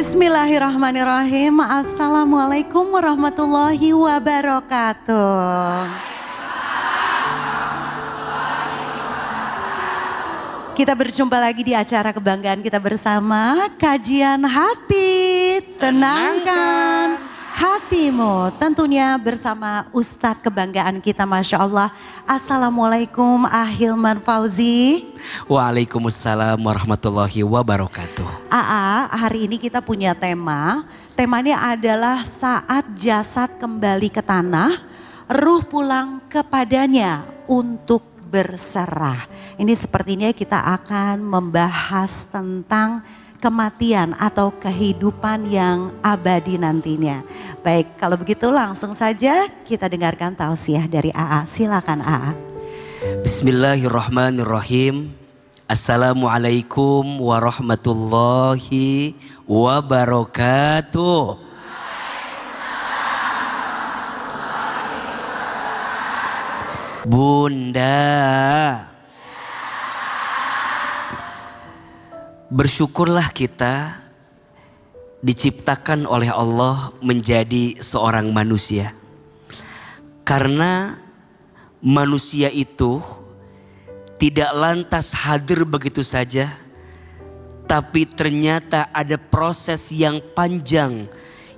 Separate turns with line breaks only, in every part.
Bismillahirrahmanirrahim. Assalamualaikum warahmatullahi wabarakatuh. Kita berjumpa lagi di acara kebanggaan kita bersama, kajian hati, tenangkan hatimu. Tentunya bersama Ustadz kebanggaan kita, Masya Allah. Assalamualaikum Ahilman Fauzi.
Waalaikumsalam warahmatullahi wabarakatuh.
Hari ini kita punya tema. Temanya adalah saat jasad kembali ke tanah, ruh pulang kepadanya untuk berserah. Ini sepertinya kita akan membahas tentang kematian atau kehidupan yang abadi nantinya. Baik, kalau begitu langsung saja kita dengarkan tausiah dari AA. Silakan AA.
Bismillahirrahmanirrahim. Assalamualaikum warahmatullahi wabarakatuh. Bunda, bersyukurlah kita diciptakan oleh Allah menjadi seorang manusia. Karena manusia itu tidak lantas hadir begitu saja, tapi ternyata ada proses yang panjang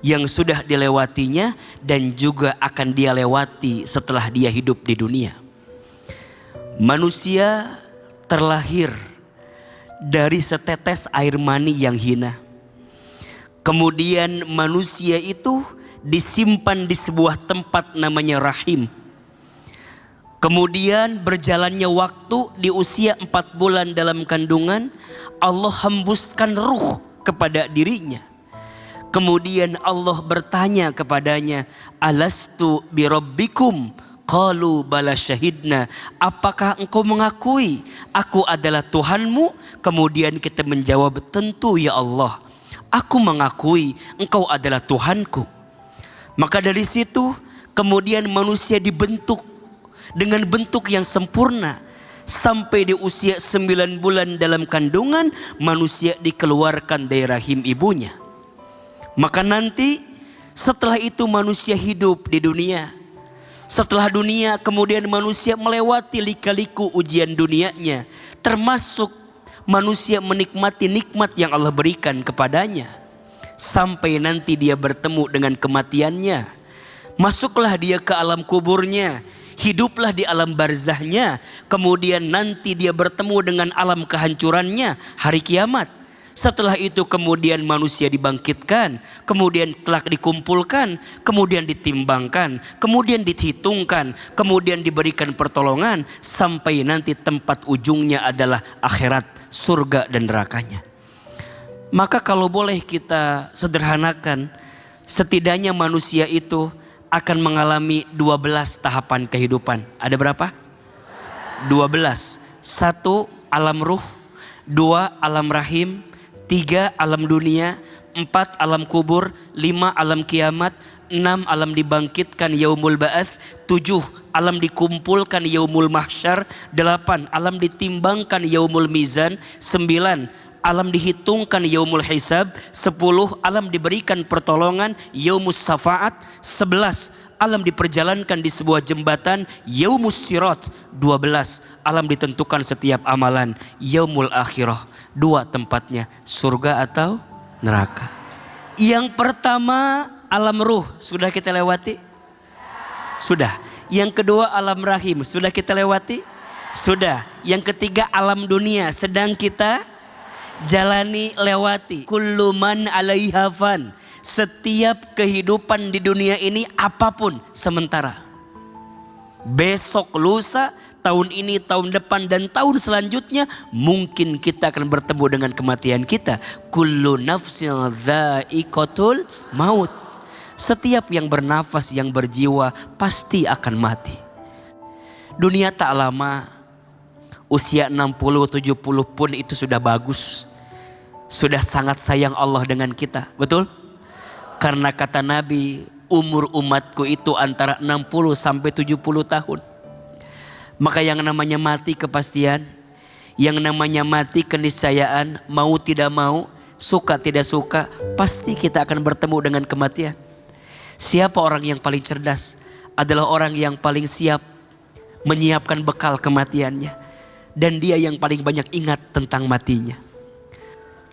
yang sudah dilewatinya dan juga akan dia lewati setelah dia hidup di dunia. Manusia terlahir dari setetes air mani yang hina. Kemudian manusia itu disimpan di sebuah tempat namanya rahim. Kemudian berjalannya waktu, di usia 4 bulan dalam kandungan, Allah hembuskan ruh kepada dirinya. Kemudian Allah bertanya kepadanya, alastu birabbikum? Qalu bala syahidna. Apakah engkau mengakui aku adalah Tuhanmu? Kemudian kita menjawab, tentu ya Allah, aku mengakui engkau adalah Tuhanku. Maka dari situ kemudian manusia dibentuk dengan bentuk yang sempurna. Sampai di usia 9 bulan dalam kandungan, manusia dikeluarkan dari rahim ibunya. Maka nanti setelah itu manusia hidup di dunia. Setelah dunia kemudian manusia melewati lika-liku ujian dunianya. Termasuk manusia menikmati nikmat yang Allah berikan kepadanya. Sampai nanti dia bertemu dengan kematiannya. Masuklah dia ke alam kuburnya. Hiduplah di alam barzahnya. Kemudian nanti dia bertemu dengan alam kehancurannya, hari kiamat. Setelah itu kemudian manusia dibangkitkan, kemudian kelak dikumpulkan, kemudian ditimbangkan, kemudian dihitungkan, kemudian diberikan pertolongan, sampai nanti tempat ujungnya adalah akhirat, surga dan nerakanya. Maka kalau boleh kita sederhanakan, setidaknya manusia itu akan mengalami 12 tahapan kehidupan. Ada berapa? 12. 1 alam ruh, 2 alam rahim, 3 alam dunia, 4 alam kubur, 5 alam kiamat, 6 alam dibangkitkan yaumul ba'ats, 7 alam dikumpulkan yaumul mahsyar, 8 alam ditimbangkan yaumul mizan, 9 alam dihitungkan yaumul hisab, 10 alam diberikan pertolongan yaumus syafaat, 11 alam diperjalankan di sebuah jembatan yaumus sirat, 12 alam ditentukan setiap amalan yaumul akhirah. 2 tempatnya, surga atau neraka. Yang pertama alam ruh, sudah kita lewati? Sudah. Yang kedua alam rahim, sudah kita lewati? Sudah. Yang ketiga alam dunia, sedang kita jalani, lewati. Kullu man 'alaiha fan. Setiap kehidupan di dunia ini apapun sementara. Besok, lusa, tahun ini, tahun depan dan tahun selanjutnya mungkin kita akan bertemu dengan kematian kita. Kullu nafsin dha'iqatul maut. Setiap yang bernafas, yang berjiwa pasti akan mati. Dunia tak lama, usia 60-70 pun itu sudah bagus. Sudah sangat sayang Allah dengan kita, betul? Karena kata Nabi, umur umatku itu antara 60 sampai 70 tahun. Maka yang namanya mati kepastian, yang namanya mati keniscayaan, mau tidak mau suka tidak suka, pasti kita akan bertemu dengan kematian. Siapa orang yang paling cerdas? Adalah orang yang paling siap menyiapkan bekal kematiannya. Dan dia yang paling banyak ingat tentang matinya.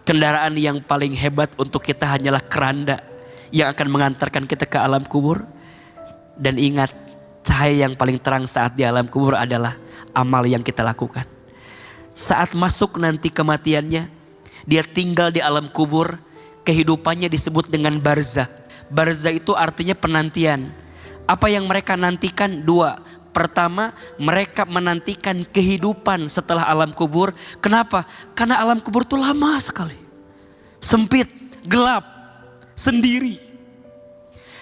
Kendaraan yang paling hebat untuk kita hanyalah keranda yang akan mengantarkan kita ke alam kubur. Dan ingat, cahaya yang paling terang saat di alam kubur adalah amal yang kita lakukan. Saat masuk nanti kematiannya, dia tinggal di alam kubur, kehidupannya disebut dengan barzah. Barzah itu artinya penantian. Apa yang mereka nantikan? Dua. Pertama, mereka menantikan kehidupan setelah alam kubur. Kenapa? Karena alam kubur itu lama sekali. Sempit, gelap, sendiri.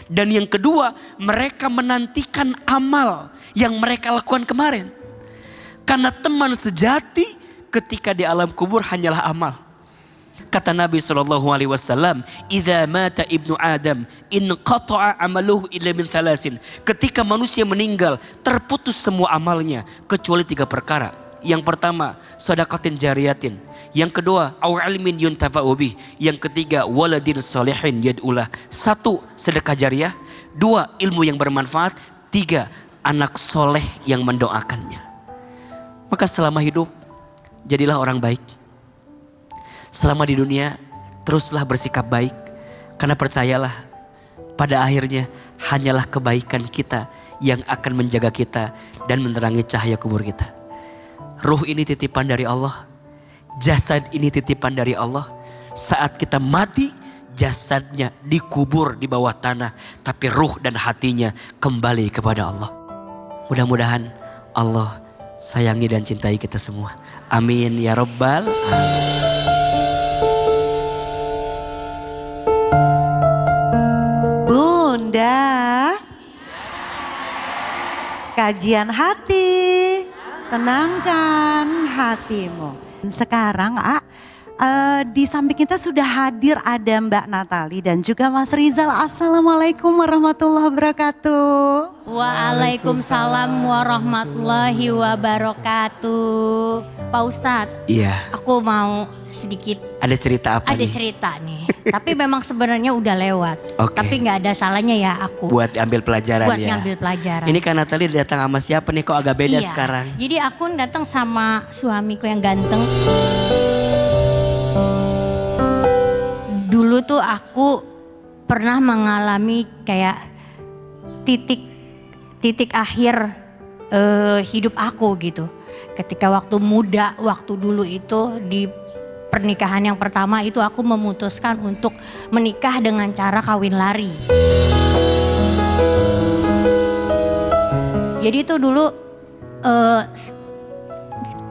Dan yang kedua, mereka menantikan amal yang mereka lakukan kemarin. Karena teman sejati ketika di alam kubur hanyalah amal. Kata Nabi SAW, "Idza mata ibnu Adam, inqata'a amaluhu illa min thalasin." Ketika manusia meninggal, terputus semua amalnya kecuali 3 perkara. Yang pertama, shadaqatin jariyatin. Yang kedua, aw ilmin yuntafa'u bih. Yang ketiga, waladin sholihin yad'ulah. 1, sedekah jariyah. 2, ilmu yang bermanfaat. 3, anak soleh yang mendoakannya. Maka selama hidup, jadilah orang baik. Selama di dunia, teruslah bersikap baik. Karena percayalah, pada akhirnya hanyalah kebaikan kita yang akan menjaga kita dan menerangi cahaya kubur kita. Ruh ini titipan dari Allah. Jasad ini titipan dari Allah. Saat kita mati, jasadnya dikubur di bawah tanah. Tapi ruh dan hatinya kembali kepada Allah. Mudah-mudahan Allah sayangi dan cintai kita semua. Amin ya rabbal alamin.
Bunda, kajian hati, tenangkan hatimu. Sekarang di samping kita sudah hadir ada Mbak Natali dan juga Mas Rizal. Assalamualaikum warahmatullahi wabarakatuh.
Waalaikumsalam warahmatullahi wabarakatuh. Pak Ustadz,
Iya.
aku mau sedikit
Ada cerita apa
ada
nih?
cerita nih. Tapi memang sebenarnya udah lewat.
Oke.
Tapi nggak ada salahnya ya aku
Buat ambil pelajaran
buat
ya.
ngambil pelajaran.
Ini kan Natali datang sama siapa nih, kok agak beda
Iya.
sekarang?
Jadi aku datang sama suamiku yang ganteng. Dulu tuh aku pernah mengalami kayak titik akhir hidup aku gitu. Ketika waktu muda, waktu dulu itu di pernikahan yang pertama itu aku memutuskan untuk menikah dengan cara kawin lari. Jadi itu dulu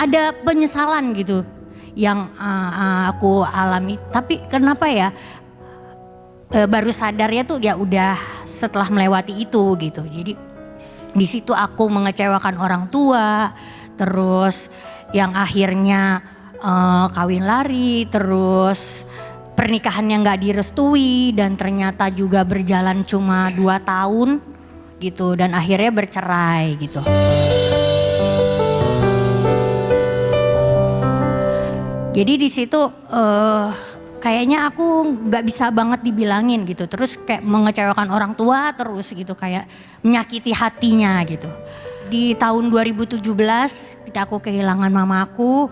ada penyesalan gitu yang aku alami. Tapi kenapa ya baru sadarnya tuh ya udah setelah melewati itu gitu. Jadi di situ aku mengecewakan orang tua, terus yang akhirnya kawin lari, terus pernikahan yang gak direstui dan ternyata juga berjalan cuma 2 tahun gitu dan akhirnya bercerai gitu. Jadi di situ kayaknya aku gak bisa banget dibilangin gitu, terus kayak mengecewakan orang tua terus gitu, kayak menyakiti hatinya gitu. Di tahun 2017 ketika aku kehilangan mamaku,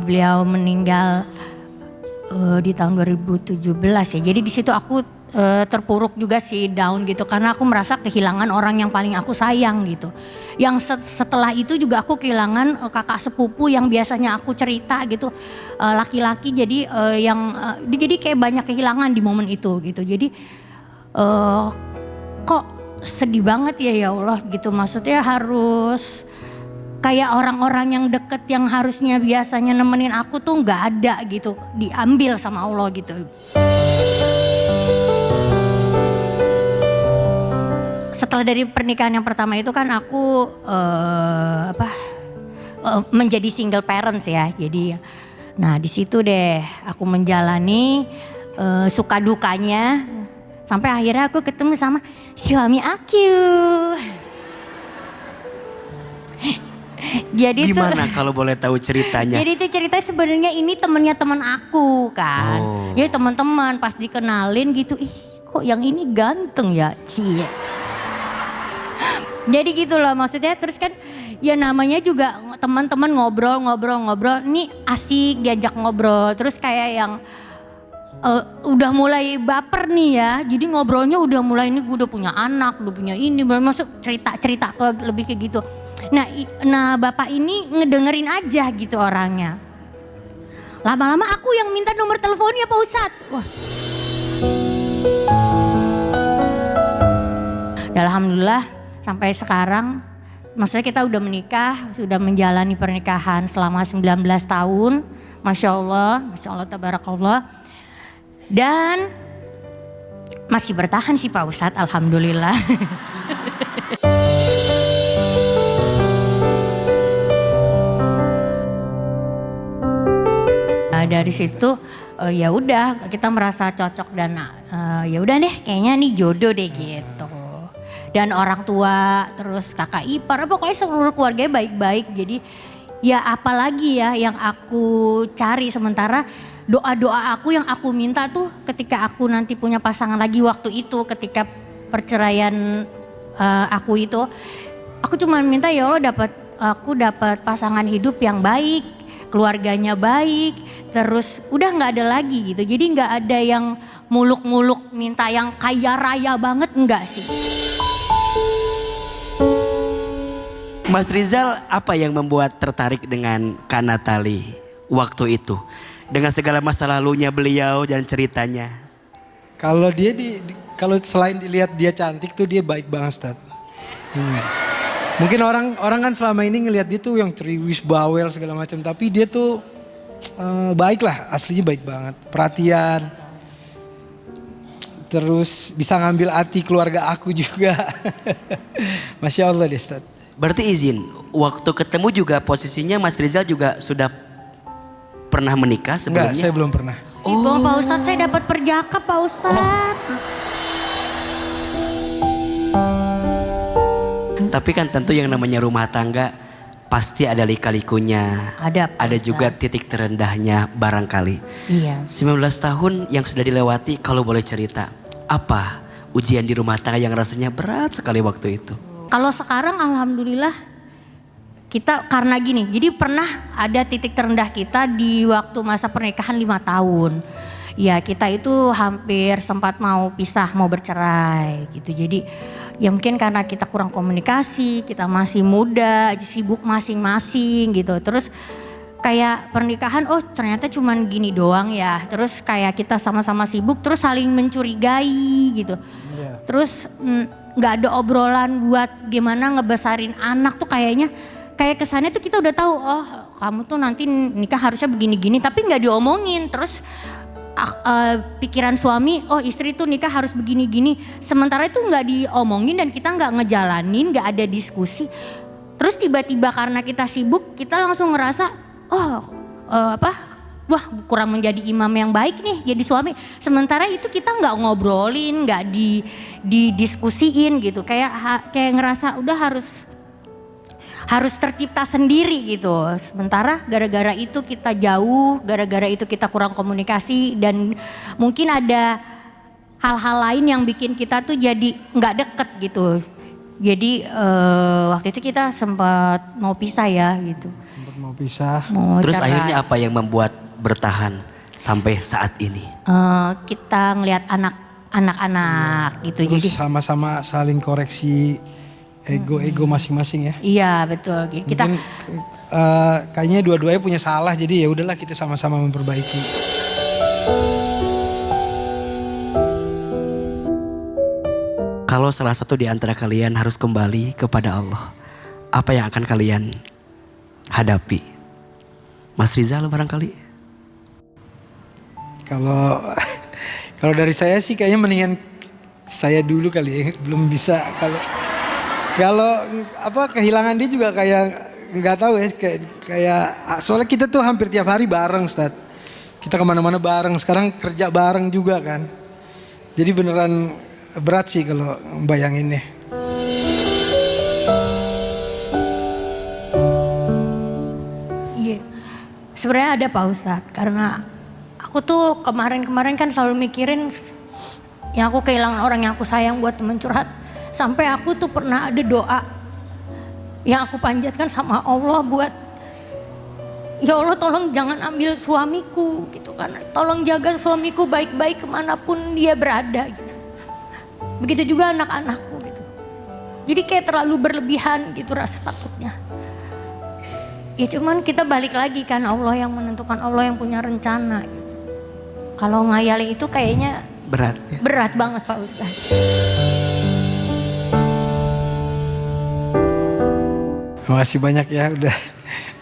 beliau meninggal di tahun 2017 ya. Jadi di situ aku terpuruk juga sih, down gitu, karena aku merasa kehilangan orang yang paling aku sayang gitu. Yang setelah itu juga aku kehilangan kakak sepupu yang biasanya aku cerita gitu, laki-laki. Jadi jadi kayak banyak kehilangan di momen itu gitu. Jadi kok sedih banget ya Allah gitu. Maksudnya harus kayak orang-orang yang deket yang harusnya biasanya nemenin aku tuh nggak ada gitu, diambil sama Allah gitu. Setelah dari pernikahan yang pertama itu kan aku menjadi single parents ya. Jadi, nah di situ deh aku menjalani suka dukanya sampai akhirnya aku ketemu sama suami aku. Jadi
Gimana kalau boleh tahu ceritanya?
Jadi itu cerita sebenarnya ini temennya teman aku kan.
Oh.
Ya teman-teman pas dikenalin gitu, ih kok yang ini ganteng ya, cie. Jadi gitu loh maksudnya, terus kan ya namanya juga teman-teman ngobrol. Ini asik diajak ngobrol, terus kayak yang udah mulai baper nih ya. Jadi ngobrolnya udah mulai, ini gue udah punya anak, udah punya ini, masuk cerita ke lebih kayak gitu. Nah bapak ini ngedengerin aja gitu orangnya. Lama-lama aku yang minta nomor teleponnya Pak Ustadz. Wah. Alhamdulillah sampai sekarang, maksudnya kita udah menikah, sudah menjalani pernikahan selama 19 tahun. Masya Allah tabarakallah. Dan masih bertahan sih Pak Ustadz, alhamdulillah. Dari situ ya udah kita merasa cocok dan ya udah deh kayaknya nih jodoh deh gitu. Dan orang tua terus kakak ipar pokoknya seluruh keluarganya baik-baik. Jadi ya apalagi ya yang aku cari, sementara doa-doa aku yang aku minta tuh ketika aku nanti punya pasangan lagi waktu itu, ketika perceraian aku itu, aku cuma minta ya Allah aku dapat pasangan hidup yang baik, keluarganya baik, terus udah nggak ada lagi gitu. Jadi nggak ada yang muluk-muluk minta yang kaya raya banget, enggak sih.
Mas Rizal, apa yang membuat tertarik dengan Kak Natali waktu itu? Dengan segala masa lalunya beliau dan ceritanya.
Kalau dia kalau selain dilihat dia cantik tuh dia baik banget, Ustaz. Mungkin orang kan selama ini ngelihat dia tuh yang ceriwis, bawel segala macam, tapi dia tuh baik lah, aslinya baik banget. Perhatian. Terus bisa ngambil hati keluarga aku juga. Masya Allah deh, Ustaz.
Berarti izin, waktu ketemu juga posisinya Mas Rizal juga sudah pernah menikah sebelumnya?
Enggak, saya belum pernah.
Oh Pak Ustadz, saya dapat perjakap Pak Ustadz.
Tapi kan tentu yang namanya rumah tangga pasti ada lika-likunya. Ada juga titik terendahnya barangkali.
Iya.
19 tahun yang sudah dilewati, kalau boleh cerita, apa ujian di rumah tangga yang rasanya berat sekali waktu itu?
Kalau sekarang alhamdulillah kita karena gini, jadi pernah ada titik terendah kita di waktu masa pernikahan 5 tahun. Ya kita itu hampir sempat mau pisah, mau bercerai gitu. Jadi ya mungkin karena kita kurang komunikasi, kita masih muda, sibuk masing-masing gitu. Terus kayak pernikahan, oh ternyata cuman gini doang ya. Terus kayak kita sama-sama sibuk terus saling mencurigai gitu.
Yeah.
Terus gak ada obrolan buat gimana ngebesarin anak tuh kayak kesannya tuh kita udah tahu, oh kamu tuh nanti nikah harusnya begini-gini, tapi gak diomongin. Terus pikiran suami, oh istri tuh nikah harus begini-gini, sementara itu gak diomongin dan kita gak ngejalanin, gak ada diskusi. Terus tiba-tiba karena kita sibuk, kita langsung ngerasa, wah kurang menjadi imam yang baik nih jadi suami. Sementara itu kita nggak ngobrolin, nggak didiskusiin gitu. Kayak ngerasa udah harus tercipta sendiri gitu. Sementara gara-gara itu kita jauh, gara-gara itu kita kurang komunikasi dan mungkin ada hal-hal lain yang bikin kita tuh jadi nggak deket gitu. Jadi waktu itu kita sempat mau pisah ya gitu.
Sempat mau pisah.
Terus akhirnya apa yang membuat bertahan sampai saat ini?
Kita ngelihat anak-anak gitu.
Terus
Jadi
sama-sama saling koreksi ego masing-masing ya.
iya betul. Jadi kita
mungkin kayaknya dua-duanya punya salah, jadi ya udahlah kita sama-sama memperbaiki.
Kalau salah satu di antara kalian harus kembali kepada Allah, apa yang akan kalian hadapi? Mas Rizal barangkali?
Kalau dari saya sih kayaknya mendingan saya dulu kali ya, belum bisa. Kalau kehilangan dia juga kayak nggak tahu ya, kayak soalnya kita tuh hampir tiap hari bareng, Ustaz. Kita kemana-mana bareng, sekarang kerja bareng juga kan. Jadi beneran berat sih kalau bayanginnya.
Sebenarnya ada Pak Ustadz, karena aku tuh kemarin-kemarin kan selalu mikirin yang aku kehilangan orang yang aku sayang buat temen curhat. Sampai aku tuh pernah ada doa yang aku panjatkan sama Allah buat, ya Allah tolong jangan ambil suamiku gitu kan. Tolong jaga suamiku baik-baik kemanapun dia berada gitu. Begitu juga anak-anakku gitu. Jadi kayak terlalu berlebihan gitu rasa takutnya. Ya cuman kita balik lagi kan, Allah yang menentukan, Allah yang punya rencana gitu. Kalau ngayalin itu kayaknya
Berat ya.
berat banget Pak Ustadz.
Terima kasih banyak ya udah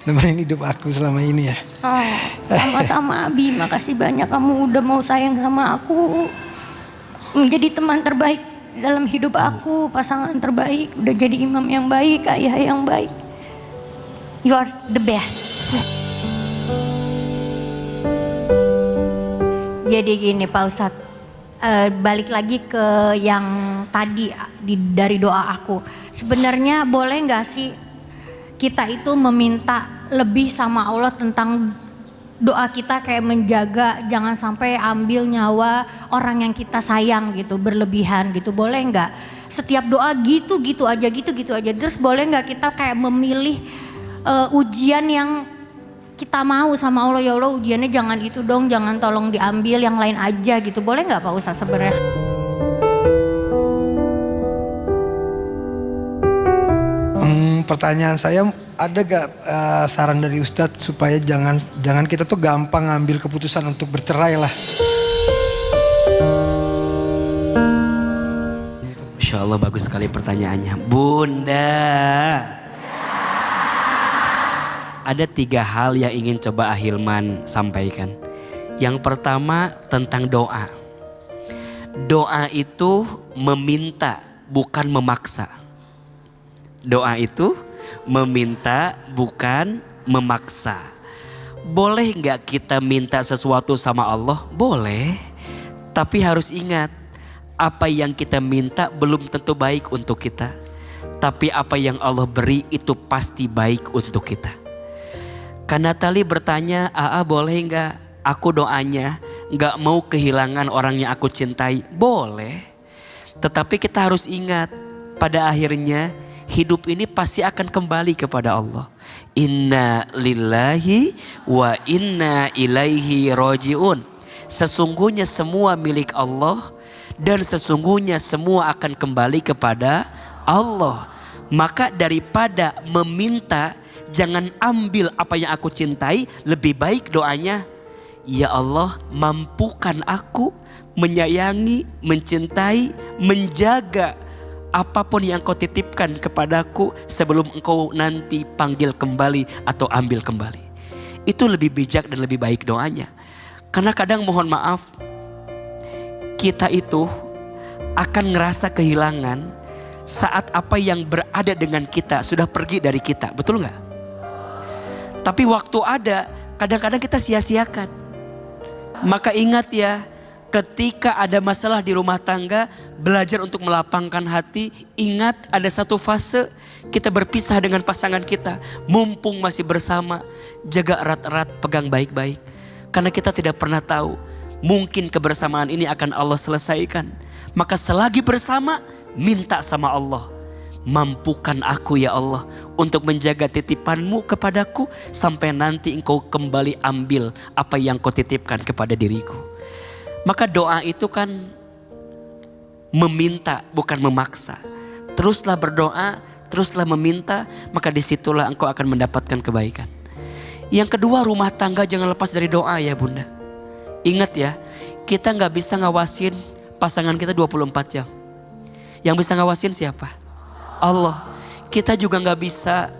nemenin hidup aku selama ini ya.
Oh, sama-sama Abi, makasih banyak kamu udah mau sayang sama aku. Menjadi teman terbaik dalam hidup aku, pasangan terbaik, udah jadi imam yang baik, ayah yang baik. You are the best. Jadi gini Pak Ustadz, balik lagi ke yang tadi dari doa aku. Sebenarnya boleh nggak sih kita itu meminta lebih sama Allah tentang doa kita, kayak menjaga jangan sampai ambil nyawa orang yang kita sayang gitu, berlebihan gitu, boleh nggak? Setiap doa gitu aja. Terus boleh nggak kita kayak memilih ujian yang kita mau sama Allah, ya Allah ujiannya jangan itu dong, jangan tolong diambil, yang lain aja gitu. Boleh nggak Pak Ustadz sebenarnya?
Pertanyaan saya, ada gak saran dari Ustadz supaya jangan kita tuh gampang ngambil keputusan untuk bercerai lah.
Masya Allah, bagus sekali pertanyaannya. Bunda, ada 3 hal yang ingin coba Ahilman sampaikan. Yang pertama tentang doa. Doa itu meminta, bukan memaksa. Doa itu meminta, bukan memaksa. Boleh nggak kita minta sesuatu sama Allah? Boleh. Tapi harus ingat, apa yang kita minta belum tentu baik untuk kita. Tapi apa yang Allah beri itu pasti baik untuk kita. Karena Natali bertanya, Aa boleh nggak aku doanya nggak mau kehilangan orang yang aku cintai? Boleh. Tetapi kita harus ingat, pada akhirnya hidup ini pasti akan kembali kepada Allah. Inna lillahi wa inna ilaihi roji'un. Sesungguhnya semua milik Allah dan sesungguhnya semua akan kembali kepada Allah. Maka daripada meminta, jangan ambil apa yang aku cintai, lebih baik doanya, ya Allah mampukan aku menyayangi, mencintai, menjaga apapun yang kau titipkan kepadaku sebelum engkau nanti panggil kembali atau ambil kembali. Itu lebih bijak dan lebih baik doanya. Karena kadang mohon maaf, kita itu akan ngerasa kehilangan saat apa yang berada dengan kita sudah pergi dari kita. Betul gak? Tapi waktu ada, kadang-kadang kita sia-siakan. Maka ingat ya, ketika ada masalah di rumah tangga, belajar untuk melapangkan hati. Ingat ada satu fase kita berpisah dengan pasangan kita. Mumpung masih bersama, jaga erat-erat, pegang baik-baik. Karena kita tidak pernah tahu, mungkin kebersamaan ini akan Allah selesaikan. Maka selagi bersama, minta sama Allah. Mampukan aku ya Allah untuk menjaga titipanmu kepadaku sampai nanti engkau kembali ambil apa yang kau titipkan kepada diriku. Maka doa itu kan meminta, bukan memaksa. Teruslah berdoa, teruslah meminta, maka disitulah engkau akan mendapatkan kebaikan. Yang kedua, rumah tangga jangan lepas dari doa ya Bunda. Ingat ya, kita gak bisa ngawasin pasangan kita 24 jam. Yang bisa ngawasin siapa? Allah. Kita juga gak bisa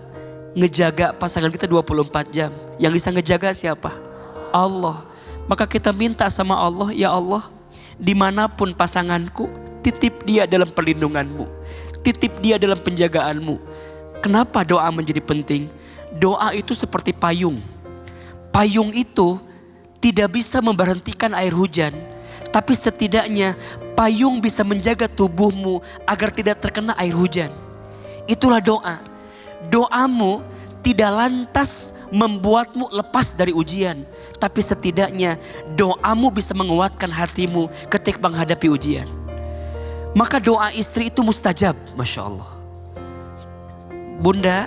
ngejaga pasangan kita 24 jam. Yang bisa ngejaga siapa? Allah. Maka kita minta sama Allah, ya Allah, dimanapun pasanganku, titip dia dalam perlindunganmu, titip dia dalam penjagaanmu. Kenapa doa menjadi penting? Doa itu seperti payung. Payung itu tidak bisa memberhentikan air hujan, tapi setidaknya payung bisa menjaga tubuhmu agar tidak terkena air hujan. Itulah doa. Doamu tidak lantas membuatmu lepas dari ujian. Tapi setidaknya doamu bisa menguatkan hatimu ketika menghadapi ujian. Maka doa istri itu mustajab, Masya Allah. Bunda,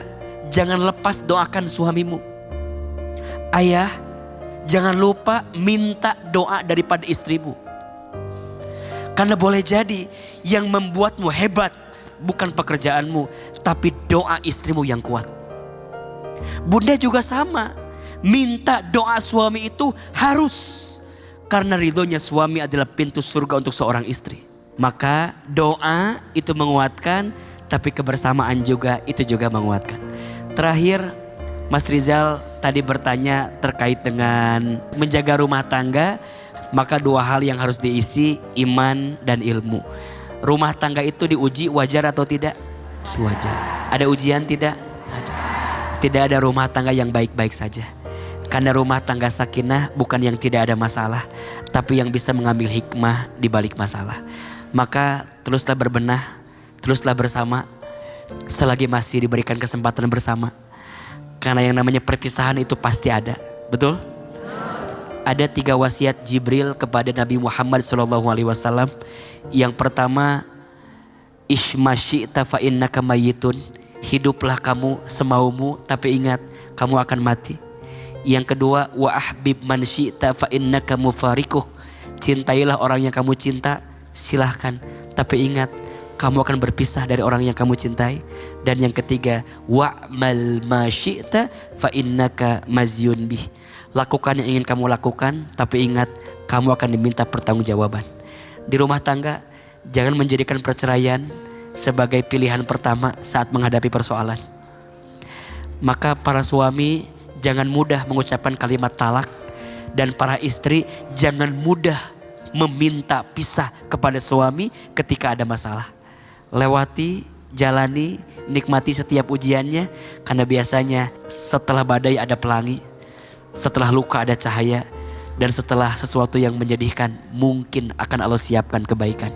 jangan lepas doakan suamimu. Ayah, jangan lupa minta doa daripada istrimu. Karena boleh jadi yang membuatmu hebat bukan pekerjaanmu, tapi doa istrimu yang kuat. Bunda juga sama, minta doa suami itu harus. Karena ridhonya suami adalah pintu surga untuk seorang istri. Maka doa itu menguatkan, tapi kebersamaan juga itu juga menguatkan. Terakhir, Mas Rizal tadi bertanya terkait dengan menjaga rumah tangga. Maka dua hal yang harus diisi, iman dan ilmu. Rumah tangga itu diuji wajar atau tidak? Wajar. Ada ujian tidak? Ada. Tidak ada rumah tangga yang baik-baik saja. Karena rumah tangga sakinah bukan yang tidak ada masalah, tapi yang bisa mengambil hikmah di balik masalah. Maka teruslah berbenah, teruslah bersama selagi masih diberikan kesempatan bersama. Karena yang namanya perpisahan itu pasti ada. Betul? Ada 3 wasiat Jibril kepada Nabi Muhammad SAW. Yang pertama, Ishma syi'ta fa innaka mayyitun. Hiduplah kamu semaumu, tapi ingat kamu akan mati. Yang kedua, wa ahbib man syi'ta fa innaka mufarikuh. Cintailah orang yang kamu cinta, silahkan. Tapi ingat kamu akan berpisah dari orang yang kamu cintai. Dan yang ketiga, wa'mal ma syi'ta fa innaka mazyun bih. Lakukan yang ingin kamu lakukan, tapi ingat kamu akan diminta pertanggungjawaban. Di rumah tangga, jangan menjadikan perceraian sebagai pilihan pertama saat menghadapi persoalan. Maka para suami jangan mudah mengucapkan kalimat talak, dan para istri jangan mudah meminta pisah kepada suami ketika ada masalah. Lewati, jalani, nikmati setiap ujiannya, karena biasanya setelah badai ada pelangi. Setelah luka ada cahaya, dan setelah sesuatu yang menyedihkan mungkin akan Allah siapkan kebaikan.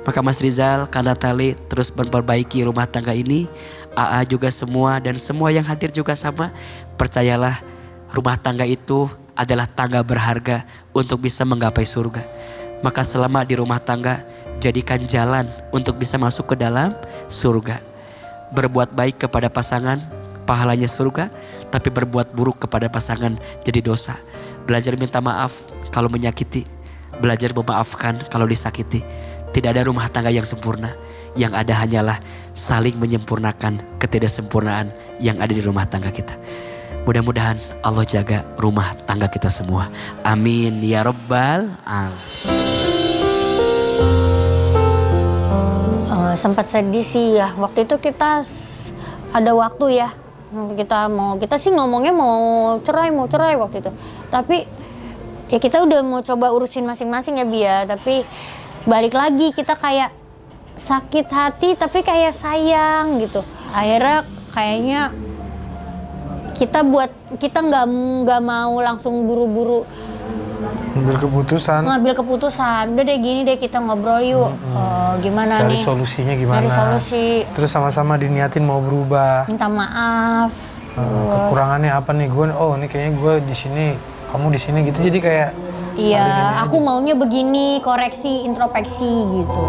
Maka Mas Rizal, Kak Natali terus memperbaiki rumah tangga ini. AA juga semua, dan semua yang hadir juga sama. Percayalah, rumah tangga itu adalah tangga berharga untuk bisa menggapai surga. Maka selama di rumah tangga, jadikan jalan untuk bisa masuk ke dalam surga. Berbuat baik kepada pasangan, pahalanya surga. Tapi berbuat buruk kepada pasangan jadi dosa. Belajar minta maaf kalau menyakiti. Belajar memaafkan kalau disakiti. Tidak ada rumah tangga yang sempurna. Yang ada hanyalah saling menyempurnakan ketidaksempurnaan yang ada di rumah tangga kita. Mudah-mudahan Allah jaga rumah tangga kita semua. Amin ya rabbal alamin.
Sempat sedih sih ya. Waktu itu kita ada waktu ya. Kita sih ngomongnya mau cerai waktu itu. Tapi ya kita udah mau coba urusin masing-masing ya Bia. Tapi balik lagi kita kayak sakit hati tapi kayak sayang gitu. Akhirnya kayaknya kita nggak mau langsung buru-buru ngambil keputusan. Udah deh gini deh, kita ngobrol yuk. Gimana
Cari
nih?
solusinya gimana?
Cari solusi.
Terus sama-sama diniatin mau berubah.
Minta maaf.
Kekurangannya apa nih? Ini kayaknya gue di sini, kamu di sini gitu. Jadi kayak
iya, aku maunya begini, koreksi, introspeksi gitu.